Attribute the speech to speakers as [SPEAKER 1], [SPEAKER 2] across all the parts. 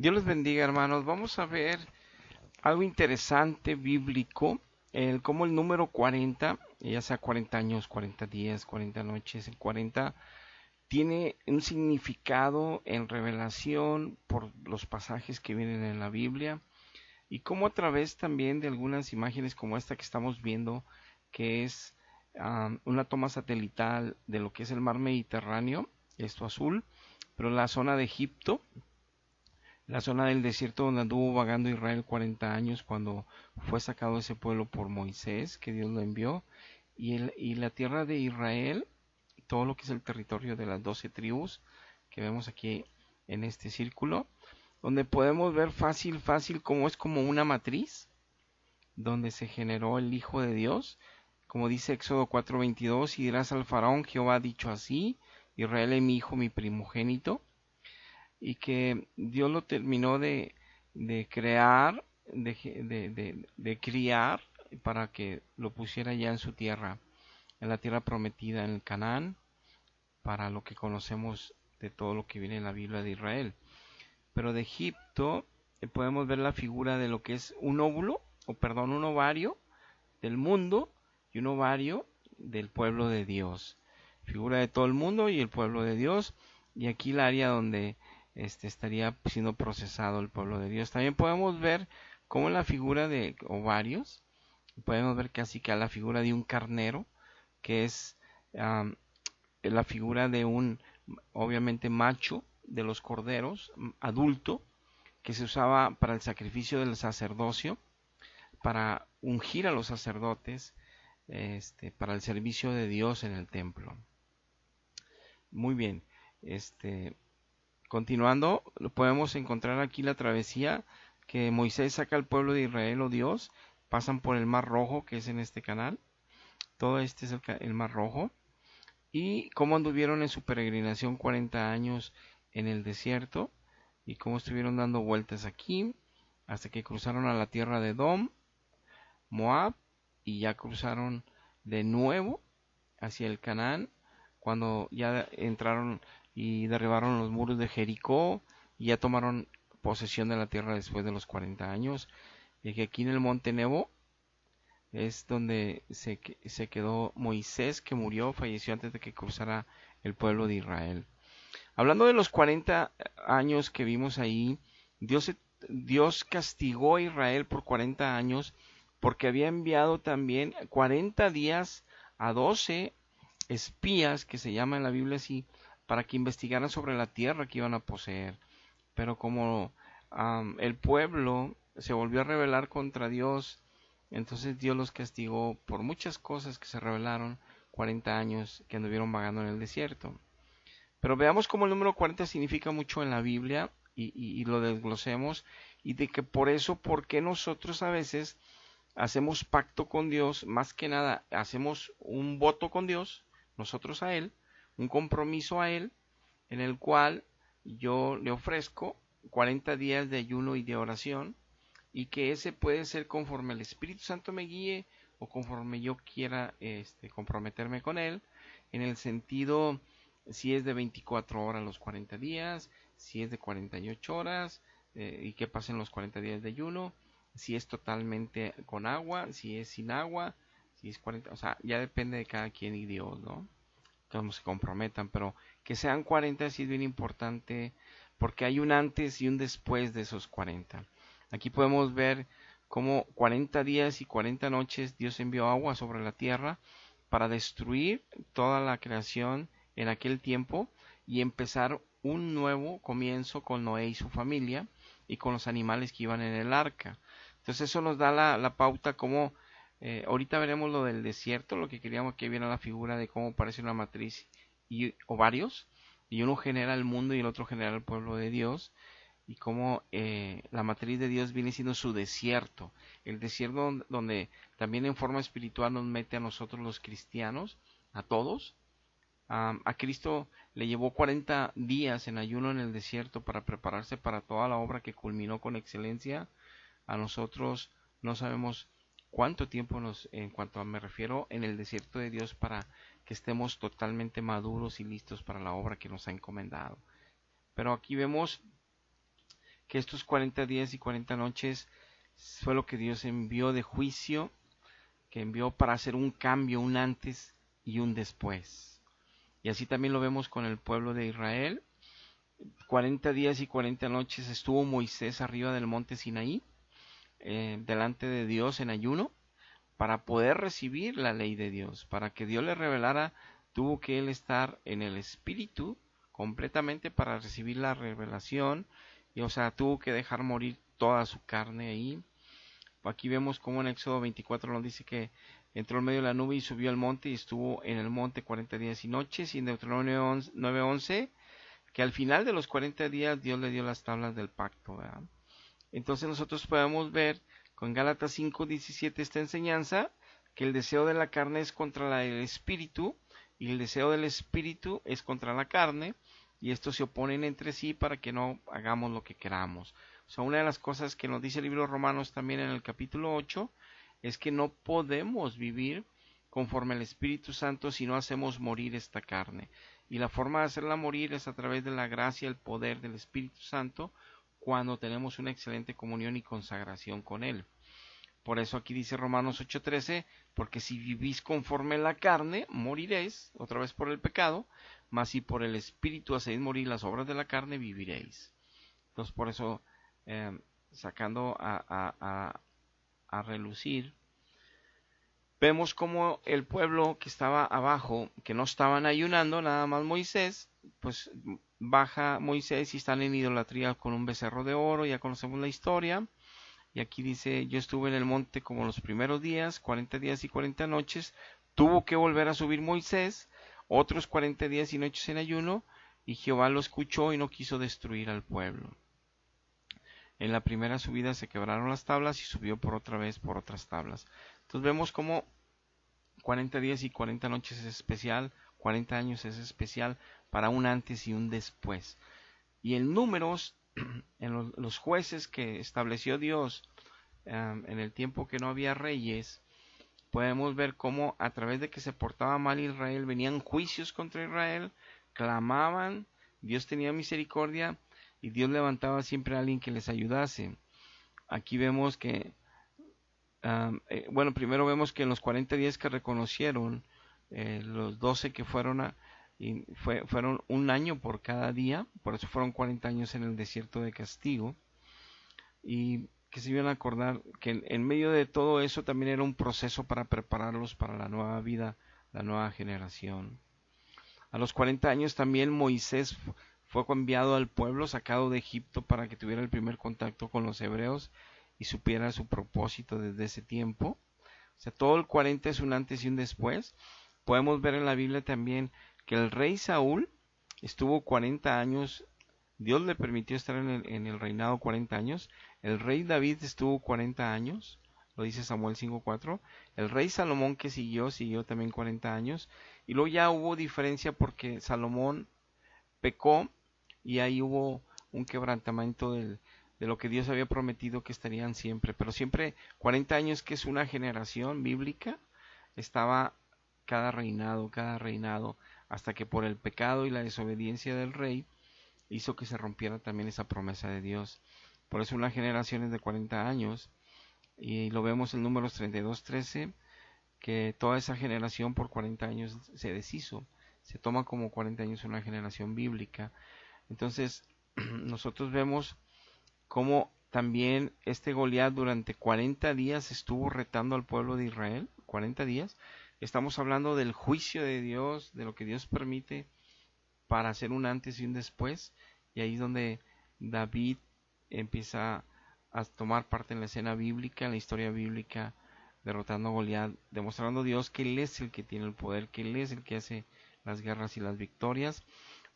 [SPEAKER 1] Dios les bendiga, hermanos. Vamos a ver algo interesante bíblico, cómo el número 40, ya sea 40 años, 40 días, 40 noches, el 40 tiene un significado en revelación por los pasajes que vienen en la Biblia y cómo a través también de algunas imágenes como esta que estamos viendo, que es una toma satelital de lo que es el mar Mediterráneo, esto azul, pero la zona de Egipto, la zona del desierto donde anduvo vagando Israel 40 años cuando fue sacado ese pueblo por Moisés, que Dios lo envió, y la tierra de Israel, todo lo que es el territorio de las 12 tribus que vemos aquí en este círculo, donde podemos ver fácil cómo es como una matriz, donde se generó el Hijo de Dios, como dice Éxodo 4:22, y dirás al faraón, Jehová ha dicho así, Israel es mi hijo, mi primogénito, y que Dios lo terminó de crear, de criar para que lo pusiera ya en su tierra, en la tierra prometida, en el Canaán, para lo que conocemos de todo lo que viene en la Biblia de Israel. Pero de Egipto podemos ver la figura de lo que es un óvulo, o perdón, un ovario del mundo y un ovario del pueblo de Dios. Figura de todo el mundo y el pueblo de Dios. Y aquí el área donde estaría siendo procesado el pueblo de Dios. También podemos ver cómo la figura de ovarios, podemos ver casi que a la figura de un carnero, que es um, la figura de un, obviamente, macho de los corderos, adulto, que se usaba para el sacrificio del sacerdocio, para ungir a los sacerdotes, para el servicio de Dios en el templo. Muy bien, este, continuando, podemos encontrar aquí la travesía que Moisés saca al pueblo de Israel, o Dios, pasan por el Mar Rojo, que es en este canal, todo este es el Mar Rojo, y cómo anduvieron en su peregrinación 40 años en el desierto, y cómo estuvieron dando vueltas aquí, hasta que cruzaron a la tierra de Edom, Moab, y ya cruzaron de nuevo hacia el Canaán, cuando ya entraron y derribaron los muros de Jericó y ya tomaron posesión de la tierra después de los 40 años. Y que aquí en el monte Nebo es donde se quedó Moisés, que murió, falleció antes de que cruzara el pueblo de Israel. Hablando de los 40 años que vimos ahí, Dios, Dios castigó a Israel por 40 años porque había enviado también 40 días a 12 espías, que se llama en la Biblia así, para que investigaran sobre la tierra que iban a poseer. Pero como el pueblo se volvió a rebelar contra Dios, entonces Dios los castigó por muchas cosas que se rebelaron 40 años que anduvieron vagando en el desierto. Pero veamos cómo el número 40 significa mucho en la Biblia y lo desglosemos, y de que por eso, porque nosotros a veces hacemos pacto con Dios, más que nada hacemos un voto con Dios, nosotros a Él, un compromiso a Él, en el cual yo le ofrezco 40 días de ayuno y de oración, y que ese puede ser conforme el Espíritu Santo me guíe o conforme yo quiera comprometerme con Él, en el sentido si es de 24 horas los 40 días, si es de 48 horas y que pasen los 40 días de ayuno, si es totalmente con agua, si es sin agua, si es 40, o sea, ya depende de cada quien y Dios, ¿no? Cómo se comprometan, pero que sean 40 sí es bien importante porque hay un antes y un después de esos 40. Aquí podemos ver cómo 40 días y 40 noches Dios envió agua sobre la tierra para destruir toda la creación en aquel tiempo y empezar un nuevo comienzo con Noé y su familia y con los animales que iban en el arca. Entonces eso nos da la pauta como ahorita veremos lo del desierto, lo que queríamos que viera la figura de cómo parece una matriz y ovarios, y uno genera el mundo y el otro genera el pueblo de Dios, y cómo la matriz de Dios viene siendo su desierto, el desierto donde también en forma espiritual nos mete a nosotros los cristianos, a todos. A Cristo le llevó 40 días en ayuno en el desierto para prepararse para toda la obra que culminó con excelencia. A nosotros no sabemos cuánto tiempo en cuanto a me refiero, en el desierto de Dios para que estemos totalmente maduros y listos para la obra que nos ha encomendado. Pero aquí vemos que estos 40 días y 40 noches fue lo que Dios envió de juicio, que envió para hacer un cambio, un antes y un después. Y así también lo vemos con el pueblo de Israel. 40 días y 40 noches estuvo Moisés arriba del monte Sinaí, delante de Dios en ayuno, para poder recibir la ley de Dios, para que Dios le revelara, tuvo que él estar en el Espíritu completamente para recibir la revelación, y o sea, tuvo que dejar morir toda su carne ahí. Aquí vemos como en Éxodo 24 nos dice que entró en medio de la nube y subió al monte y estuvo en el monte 40 días y noches, y en Deuteronomio 9:11, que al final de los 40 días Dios le dio las tablas del pacto, ¿verdad? Entonces nosotros podemos ver con Gálatas 5:17 esta enseñanza, que el deseo de la carne es contra el espíritu, y el deseo del espíritu es contra la carne, y estos se oponen entre sí para que no hagamos lo que queramos. O sea, una de las cosas que nos dice el libro de Romanos también en el capítulo 8, es que no podemos vivir conforme al Espíritu Santo si no hacemos morir esta carne. Y la forma de hacerla morir es a través de la gracia y el poder del Espíritu Santo, cuando tenemos una excelente comunión y consagración con Él. Por eso aquí dice Romanos 8:13, porque si vivís conforme a la carne, moriréis, otra vez por el pecado, mas si por el Espíritu hacéis morir las obras de la carne, viviréis. Entonces por eso, sacando a relucir, vemos como el pueblo que estaba abajo, que no estaban ayunando, nada más Moisés, pues baja Moisés y están en idolatría con un becerro de oro, ya conocemos la historia. Y aquí dice, yo estuve en el monte como los primeros días, 40 días y 40 noches, tuvo que volver a subir Moisés, otros 40 días y noches en ayuno, y Jehová lo escuchó y no quiso destruir al pueblo. En la primera subida se quebraron las tablas y subió por otra vez por otras tablas. Entonces vemos como 40 días y 40 noches es especial, 40 años es especial para un antes y un después. Y en Números, en los jueces que estableció Dios en el tiempo que no había reyes, podemos ver cómo a través de que se portaba mal Israel, venían juicios contra Israel, clamaban, Dios tenía misericordia y Dios levantaba siempre a alguien que les ayudase. Aquí vemos que, primero vemos que en los 40 días que reconocieron, los 12 que fueron fueron un año por cada día, por eso fueron 40 años en el desierto de castigo, y que se iban a acordar que en medio de todo eso también era un proceso para prepararlos para la nueva vida, la nueva generación. A los 40 años también Moisés fue enviado al pueblo, sacado de Egipto, para que tuviera el primer contacto con los hebreos y supiera su propósito desde ese tiempo. O sea, todo el 40 es un antes y un después. Podemos ver en la Biblia también que el rey Saúl estuvo 40 años, Dios le permitió estar en el reinado 40 años. El rey David estuvo 40 años, lo dice Samuel 5:4. El rey Salomón que siguió también 40 años. Y luego ya hubo diferencia porque Salomón pecó y ahí hubo un quebrantamiento de lo que Dios había prometido que estarían siempre. Pero siempre 40 años, que es una generación bíblica, estaba cada reinado, hasta que por el pecado y la desobediencia del rey hizo que se rompiera también esa promesa de Dios. Por eso una generación es de 40 años, y lo vemos en Números 32:13, que toda esa generación por 40 años se deshizo. Se toma como 40 años una generación bíblica. Entonces, nosotros vemos cómo también este Goliat durante 40 días estuvo retando al pueblo de Israel. 40 días. Estamos hablando del juicio de Dios, de lo que Dios permite para hacer un antes y un después. Y ahí es donde David empieza a tomar parte en la escena bíblica, en la historia bíblica, derrotando a Goliat, demostrando a Dios que Él es el que tiene el poder, que Él es el que hace las guerras y las victorias.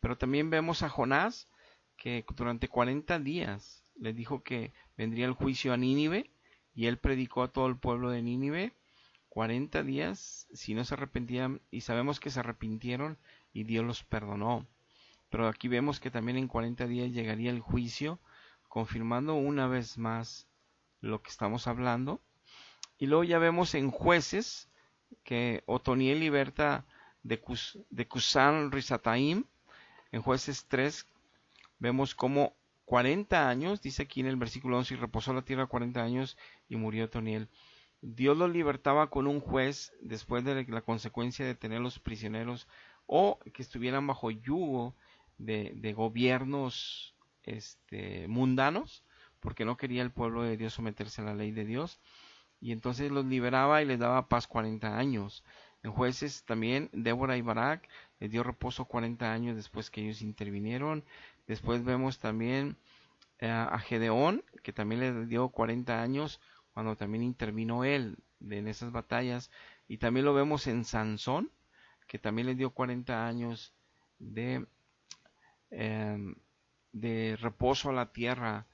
[SPEAKER 1] Pero también vemos a Jonás, que durante 40 días le dijo que vendría el juicio a Nínive, y él predicó a todo el pueblo de Nínive 40 días si no se arrepentían, y sabemos que se arrepintieron y Dios los perdonó. Pero aquí vemos que también en 40 días llegaría el juicio, confirmando una vez más lo que estamos hablando. Y luego ya vemos en Jueces que Otoniel liberta de Cusán Risataim. En Jueces 3 vemos cómo 40 años, dice aquí en el versículo 11, y reposó la tierra 40 años y murió Otoniel. Dios los libertaba con un juez después de la consecuencia de tenerlos prisioneros o que estuvieran bajo yugo de gobiernos mundanos, porque no quería el pueblo de Dios someterse a la ley de Dios. Y entonces los liberaba y les daba paz 40 años. En jueces también, Débora y Barak les dio reposo 40 años después que ellos intervinieron. Después vemos también a Gedeón, que también le dio 40 años cuando también intervino él en esas batallas. Y también lo vemos en Sansón, que también le dio 40 años de, eh, de reposo a la tierra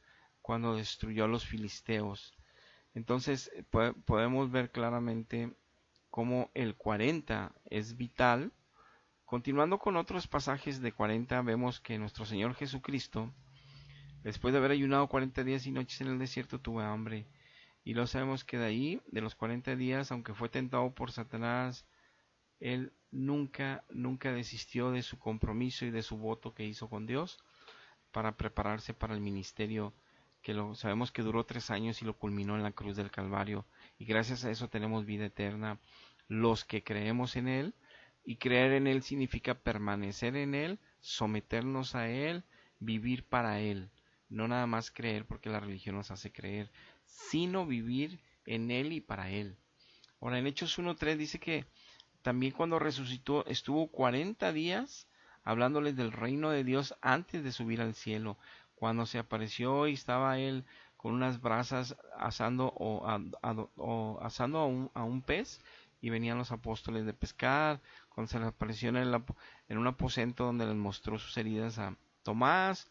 [SPEAKER 1] cuando destruyó a los filisteos. Entonces podemos ver claramente cómo el 40 es vital. Continuando con otros pasajes de 40, vemos que nuestro Señor Jesucristo, después de haber ayunado 40 días y noches en el desierto, tuvo hambre. Y lo sabemos que de ahí, de los 40 días, aunque fue tentado por Satanás, él nunca desistió de su compromiso y de su voto que hizo con Dios para prepararse para el ministerio que lo sabemos que duró 3 años y lo culminó en la cruz del Calvario. Y gracias a eso tenemos vida eterna los que creemos en Él. Y creer en Él significa permanecer en Él, someternos a Él, vivir para Él. No nada más creer porque la religión nos hace creer, sino vivir en Él y para Él. Ahora en Hechos 1.3 dice que también cuando resucitó estuvo 40 días hablándoles del reino de Dios antes de subir al cielo. Cuando se apareció y estaba él con unas brasas asando a un pez y venían los apóstoles de pescar. Cuando se les apareció en un aposento donde les mostró sus heridas a Tomás.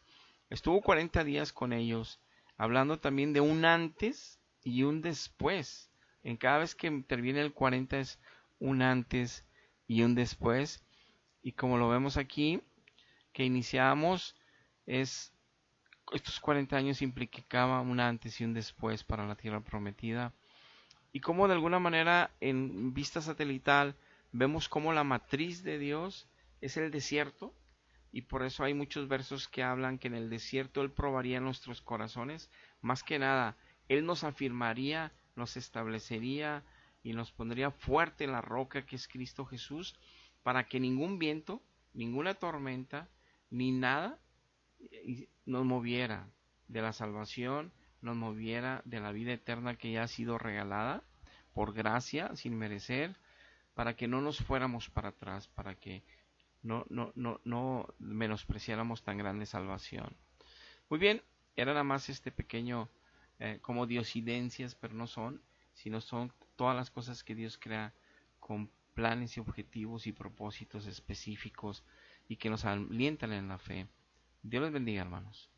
[SPEAKER 1] Estuvo 40 días con ellos, hablando también de un antes y un después. En cada vez que interviene el 40 es un antes y un después. Y como lo vemos aquí, que iniciamos, estos 40 años implicaban un antes y un después para la tierra prometida. Y como de alguna manera en vista satelital vemos como la matriz de Dios es el desierto. Y por eso hay muchos versos que hablan que en el desierto Él probaría nuestros corazones. Más que nada, Él nos afirmaría, nos establecería y nos pondría fuerte en la roca que es Cristo Jesús, para que ningún viento, ninguna tormenta, ni nada nos moviera de la salvación, nos moviera de la vida eterna que ya ha sido regalada por gracia, sin merecer, para que no nos fuéramos para atrás, para que no menospreciáramos tan grande salvación. Muy bien, era nada más este pequeño como diosidencias, pero no son, sino son todas las cosas que Dios crea con planes y objetivos y propósitos específicos y que nos alientan en la fe. Dios les bendiga, hermanos.